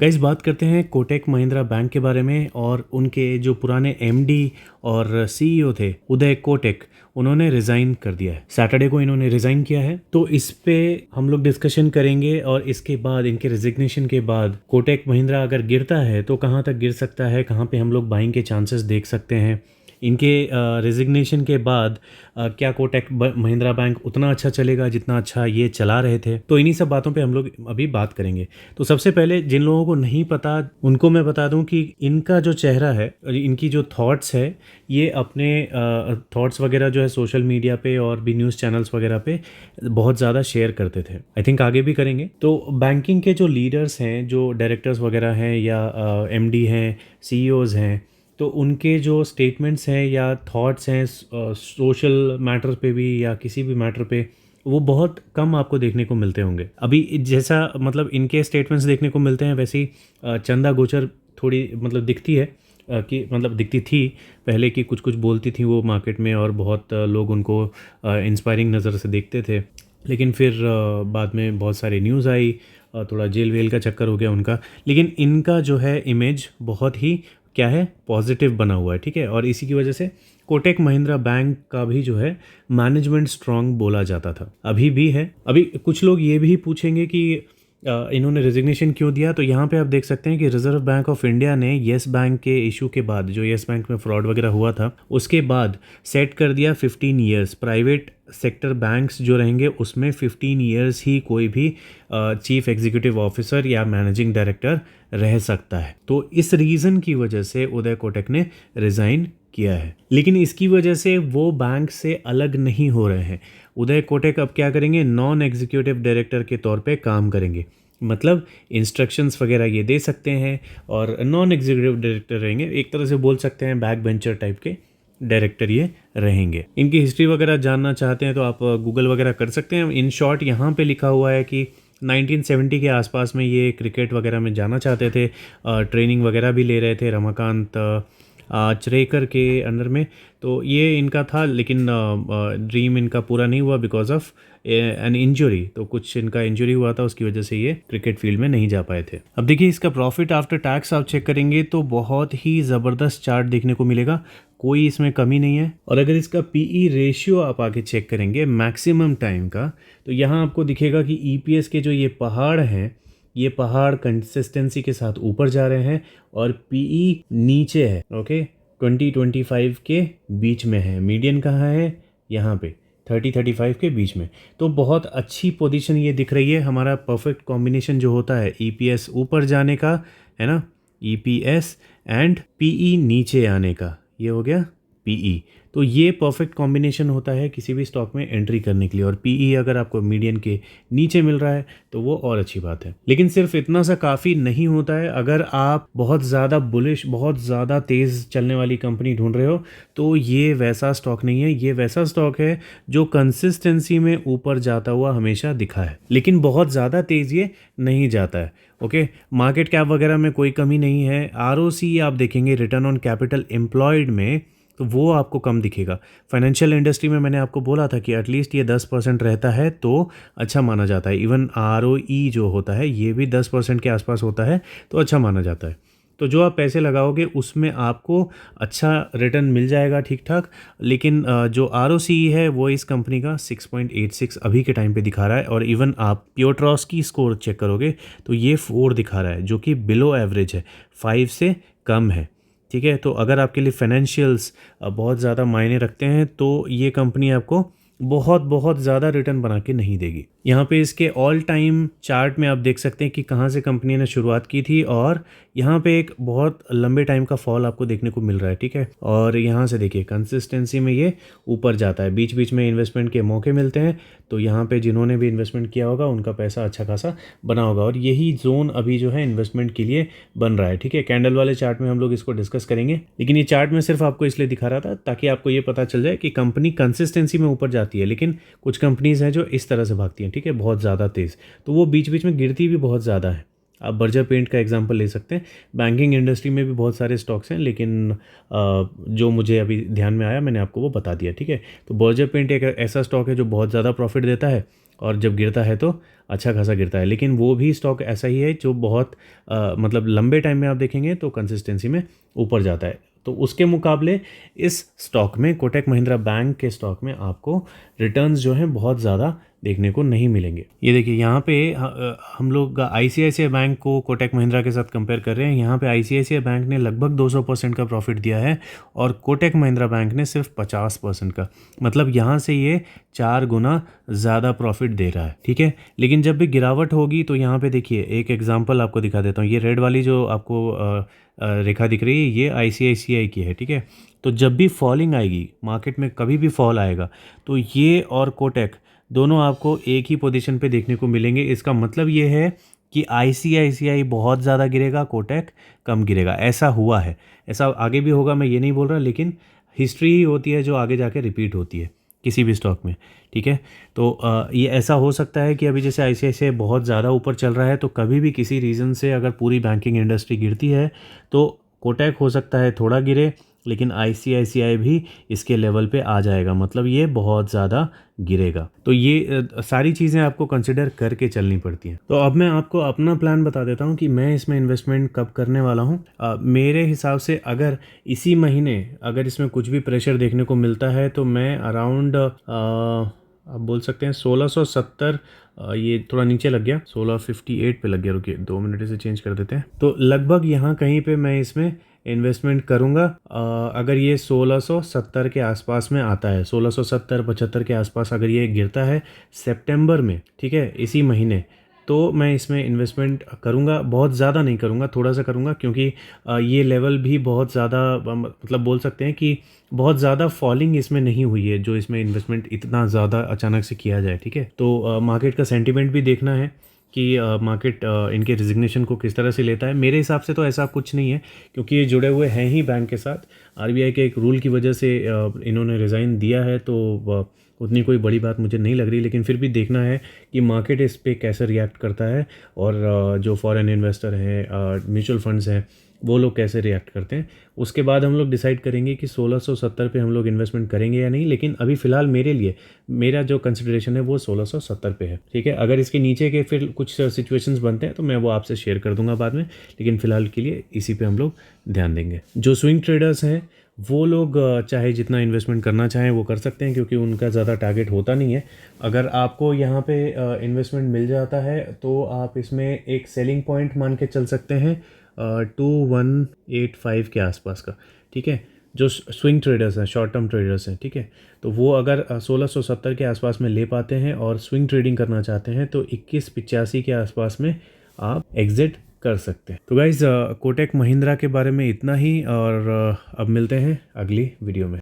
Guys बात करते हैं कोटक महिंद्रा बैंक के बारे में और उनके जो पुराने एमडी और सीईओ थे उदय कोटक, उन्होंने रिज़ाइन कर दिया है। सैटरडे को इन्होंने रिज़ाइन किया है, तो इस पे हम लोग डिस्कशन करेंगे। और इसके बाद, इनके रिजिग्नेशन के बाद कोटक महिंद्रा अगर गिरता है तो कहाँ तक गिर सकता है, कहाँ पे हम लोग बाइंग के चांसेस देख सकते हैं। इनके रिजिग्नेशन के बाद क्या कोटक महिंद्रा बैंक उतना अच्छा चलेगा जितना अच्छा ये चला रहे थे। तो इन्हीं सब बातों पे हम लोग अभी बात करेंगे। तो सबसे पहले जिन लोगों को नहीं पता उनको मैं बता दूं कि इनका जो चेहरा है और इनकी जो थॉट्स है, ये अपने थॉट्स वगैरह जो है सोशल मीडिया पे और भी न्यूज़ चैनल्स वगैरह पे बहुत ज़्यादा शेयर करते थे। आई थिंक आगे भी करेंगे। तो बैंकिंग के जो लीडर्स हैं, जो डायरेक्टर्स वगैरह हैं या एमडी हैं, सीईओज़ हैं, तो उनके जो स्टेटमेंट्स हैं या थॉट्स हैं सोशल मैटर पे भी या किसी भी मैटर पे, वो बहुत कम आपको देखने को मिलते होंगे। अभी जैसा मतलब इनके स्टेटमेंट्स देखने को मिलते हैं, वैसे ही चंदा गोचर थोड़ी मतलब दिखती है कि मतलब दिखती थी पहले कि कुछ कुछ बोलती थी वो मार्केट में और बहुत लोग उनको इंस्पायरिंग नज़र से देखते थे। लेकिन फिर बाद में बहुत सारी न्यूज़ आई, थोड़ा जेल वेल का चक्कर हो गया उनका। लेकिन इनका जो है इमेज बहुत ही क्या है, पॉजिटिव बना हुआ है, ठीक है। और इसी की वजह से कोटक महिंद्रा बैंक का भी जो है मैनेजमेंट स्ट्रांग बोला जाता था, अभी भी है। अभी कुछ लोग ये भी पूछेंगे कि इन्होंने रेजिग्नेशन क्यों दिया। तो यहाँ पे आप देख सकते हैं कि रिजर्व बैंक ऑफ इंडिया ने येस बैंक के इशू के बाद, जो येस बैंक में फ्रॉड वगैरह हुआ था, उसके बाद सेट कर दिया 15 ईयर्स। प्राइवेट सेक्टर बैंक्स जो रहेंगे उसमें 15 ईयर्स ही कोई भी चीफ एग्जीक्यूटिव ऑफिसर या मैनेजिंग डायरेक्टर रह सकता है। तो इस रीज़न की वजह से उदय कोटक ने रिज़ाइन किया है। लेकिन इसकी वजह से वो बैंक से अलग नहीं हो रहे हैं। उदय कोटक अब क्या करेंगे, नॉन एग्जीक्यूटिव डायरेक्टर के तौर पे काम करेंगे। मतलब इंस्ट्रक्शंस वगैरह ये दे सकते हैं और नॉन एग्जीक्यूटिव डायरेक्टर रहेंगे। एक तरह से बोल सकते हैं बैक बेंचर टाइप के डायरेक्टर ये रहेंगे। इनकी हिस्ट्री वगैरह जानना चाहते हैं तो आप गूगल वगैरह कर सकते हैं। इन शॉर्ट यहाँ पे लिखा हुआ है कि 1970 के आसपास में ये क्रिकेट वगैरह में जाना चाहते थे, ट्रेनिंग वगैरह भी ले रहे थे रमाकांत चरेकर के अंडर में। तो ये इनका था, लेकिन ड्रीम इनका पूरा नहीं हुआ बिकॉज ऑफ एन इंजरी। तो कुछ इनका इंजरी हुआ था, उसकी वजह से ये क्रिकेट फील्ड में नहीं जा पाए थे। अब देखिए इसका प्रॉफिट आफ्टर टैक्स आप चेक करेंगे तो बहुत ही ज़बरदस्त चार्ट देखने को मिलेगा, कोई इसमें कमी नहीं है। और अगर इसका पीई रेशियो आप आगे चेक करेंगे मैक्सिमम टाइम का, तो यहाँ आपको दिखेगा कि ईपीएस के जो ये पहाड़ हैं, ये पहाड़ कंसिस्टेंसी के साथ ऊपर जा रहे हैं और पीई नीचे है। ओके, 20-25 के बीच में है। मीडियन कहाँ है, यहाँ पे 30-35 के बीच में। तो बहुत अच्छी पोजीशन ये दिख रही है। हमारा परफेक्ट कॉम्बिनेशन जो होता है ईपीएस ऊपर जाने का, है ना, ईपीएस एंड पीई नीचे आने का, ये हो गया पीई। तो ये परफेक्ट कॉम्बिनेशन होता है किसी भी स्टॉक में एंट्री करने के लिए। और पीई अगर आपको मीडियन के नीचे मिल रहा है तो वो और अच्छी बात है। लेकिन सिर्फ इतना सा काफ़ी नहीं होता है। अगर आप बहुत ज़्यादा बुलिश, बहुत ज़्यादा तेज़ चलने वाली कंपनी ढूंढ रहे हो तो ये वैसा स्टॉक नहीं है। ये वैसा स्टॉक है जो कंसिस्टेंसी में ऊपर जाता हुआ हमेशा दिखा है, लेकिन बहुत ज़्यादा तेज़ ये नहीं जाता है। ओके, मार्केट कैप वगैरह में कोई कमी नहीं है। आरओसी आप देखेंगे, रिटर्न ऑन कैपिटल एम्प्लॉयड में, तो वो आपको कम दिखेगा। फाइनेंशियल इंडस्ट्री में मैंने आपको बोला था कि एटलीस्ट ये 10% रहता है तो अच्छा माना जाता है। इवन आरओई जो होता है ये भी 10% के आसपास होता है तो अच्छा माना जाता है। तो जो आप पैसे लगाओगे उसमें आपको अच्छा रिटर्न मिल जाएगा ठीक ठाक। लेकिन जो आरओसी है वो इस कंपनी का 6.86 अभी के टाइम पे दिखा रहा है। और इवन आप प्योट्रॉस की स्कोर चेक करोगे तो ये 4 दिखा रहा है, जो कि बिलो एवरेज है, 5 से कम है। ठीक है, तो अगर आपके लिए फाइनेंशियल्स बहुत ज़्यादा मायने रखते हैं तो ये कंपनी आपको बहुत बहुत ज़्यादा रिटर्न बना के नहीं देगी। यहाँ पे इसके ऑल टाइम चार्ट में आप देख सकते हैं कि कहाँ से कंपनी ने शुरुआत की थी और यहाँ पे एक बहुत लंबे टाइम का फॉल आपको देखने को मिल रहा है। ठीक है, और यहाँ से देखिए कंसिस्टेंसी में ये ऊपर जाता है, बीच बीच में इन्वेस्टमेंट के मौके मिलते हैं। तो यहाँ पे जिन्होंने भी इन्वेस्टमेंट किया होगा उनका पैसा अच्छा खासा बना होगा और यही जोन अभी जो है इन्वेस्टमेंट के लिए बन रहा है। ठीक है, कैंडल वाले चार्ट में हम लोग इसको डिस्कस करेंगे, लेकिन ये चार्ट में सिर्फ आपको इसलिए दिखा रहा था ताकि आपको ये पता चल जाए कि कंपनी कंसिस्टेंसी में ऊपर जाती है। लेकिन कुछ कंपनीज हैं जो इस तरह से भागती हैं, ठीक है, बहुत ज़्यादा तेज़, तो वो बीच बीच में गिरती भी बहुत ज़्यादा है। आप बर्जर पेंट का एग्जांपल ले सकते हैं। बैंकिंग इंडस्ट्री में भी बहुत सारे स्टॉक्स हैं, लेकिन जो मुझे अभी ध्यान में आया मैंने आपको वो बता दिया। ठीक है, तो बर्जर पेंट एक ऐसा स्टॉक है जो बहुत ज़्यादा प्रॉफिट देता है और जब गिरता है तो अच्छा खासा गिरता है। लेकिन वो भी स्टॉक ऐसा ही है जो बहुत मतलब लंबे टाइम में आप देखेंगे तो कंसिस्टेंसी में ऊपर जाता है। तो उसके मुकाबले इस स्टॉक में, कोटक महिंद्रा बैंक के स्टॉक में, आपको रिटर्न्स जो हैं बहुत ज़्यादा देखने को नहीं मिलेंगे। ये देखिए यहाँ पे हम लोग आईसीआईसीआई बैंक को कोटक महिंद्रा के साथ कंपेयर कर रहे हैं। यहाँ पे आईसीआईसीआई बैंक ने लगभग 200% का प्रॉफिट दिया है और कोटक महिंद्रा बैंक ने सिर्फ 50% का। मतलब यहाँ से ये 4 गुना ज़्यादा प्रॉफिट दे रहा है, ठीक है। लेकिन जब भी गिरावट होगी तो यहाँ पे देखिए एक एग्जांपल आपको दिखा देता हूँ। ये रेड वाली जो आपको रेखा दिख रही है, ये आईसीआईसीआई की है, ठीक है। तो जब भी फॉलिंग आएगी मार्केट में, कभी भी फॉल आएगा, तो ये और कोटक दोनों आपको एक ही पोजीशन पे देखने को मिलेंगे। इसका मतलब ये है कि आईसीआईसीआई बहुत ज़्यादा गिरेगा, कोटक कम गिरेगा। ऐसा हुआ है, ऐसा आगे भी होगा, मैं ये नहीं बोल रहा, लेकिन हिस्ट्री ही होती है जो आगे जाके रिपीट होती है किसी भी स्टॉक में, ठीक है। तो ये ऐसा हो सकता है कि अभी जैसे आईसीआईसीआई बहुत ज़्यादा ऊपर चल रहा है, तो कभी भी किसी रीज़न से अगर पूरी बैंकिंग इंडस्ट्री गिरती है तो कोटक हो सकता है थोड़ा गिरे, लेकिन आईसीआईसीआई भी इसके लेवल पे आ जाएगा, मतलब ये बहुत ज़्यादा गिरेगा। तो ये सारी चीज़ें आपको कंसिडर करके चलनी पड़ती हैं। तो अब मैं आपको अपना प्लान बता देता हूँ कि मैं इसमें इन्वेस्टमेंट कब करने वाला हूँ। मेरे हिसाब से अगर इसी महीने अगर इसमें कुछ भी प्रेशर देखने को मिलता है तो मैं अराउंड आप बोल सकते हैं 1670, ये थोड़ा नीचे लग गया, 1658 पे लग गया, रुकिए 2 मिनट से चेंज कर देते हैं। तो लगभग यहाँ कहीं पे मैं इसमें इन्वेस्टमेंट करूँगा। अगर ये 1670 के आसपास में आता है, 1670-75 के आसपास अगर ये गिरता है सितंबर में, ठीक है, इसी महीने, तो मैं इसमें इन्वेस्टमेंट करूँगा। बहुत ज़्यादा नहीं करूँगा, थोड़ा सा करूँगा, क्योंकि ये लेवल भी बहुत ज़्यादा मतलब बोल सकते हैं कि बहुत ज़्यादा फॉलिंग इसमें नहीं हुई है जो इसमें इन्वेस्टमेंट इतना ज़्यादा अचानक से किया जाए, ठीक है। तो मार्केट का सेंटिमेंट भी देखना है कि मार्केट इनके रिजिग्नेशन को किस तरह से लेता है। मेरे हिसाब से तो ऐसा कुछ नहीं है, क्योंकि ये जुड़े हुए हैं ही बैंक के साथ। आरबीआई के एक रूल की वजह से इन्होंने रिज़ाइन दिया है, तो उतनी कोई बड़ी बात मुझे नहीं लग रही। लेकिन फिर भी देखना है कि मार्केट इस पे कैसे रिएक्ट करता है, और जो फॉरेन इन्वेस्टर हैं, म्यूचुअल फंड्स हैं, वो लोग कैसे रिएक्ट करते हैं। उसके बाद हम लोग डिसाइड करेंगे कि 1670 पे हम लोग इन्वेस्टमेंट करेंगे या नहीं। लेकिन अभी फ़िलहाल मेरे लिए मेरा जो कंसिडरेशन है वो 1670 पे है, ठीक है। अगर इसके नीचे के फिर कुछ सिचुएशंस बनते हैं तो मैं वो आपसे शेयर कर दूंगा बाद में, लेकिन फ़िलहाल के लिए इसी पे हम लोग ध्यान देंगे। जो स्विंग ट्रेडर्स हैं वो लोग चाहे जितना इन्वेस्टमेंट करना चाहें वो कर सकते हैं, क्योंकि उनका ज़्यादा टारगेट होता नहीं है। अगर आपको यहाँ पे इन्वेस्टमेंट मिल जाता है तो आप इसमें एक सेलिंग पॉइंट मान के चल सकते हैं 2185 के आसपास का, ठीक है। जो स्विंग ट्रेडर्स हैं, शॉर्ट टर्म ट्रेडर्स हैं, ठीक है, तो वो अगर 1670 के आसपास में ले पाते हैं और स्विंग ट्रेडिंग करना चाहते हैं तो 2185 के आसपास में आप एग्जिट कर सकते हैं। तो गाइज़ कोटक महिंद्रा के बारे में इतना ही, और अब मिलते हैं अगली वीडियो में।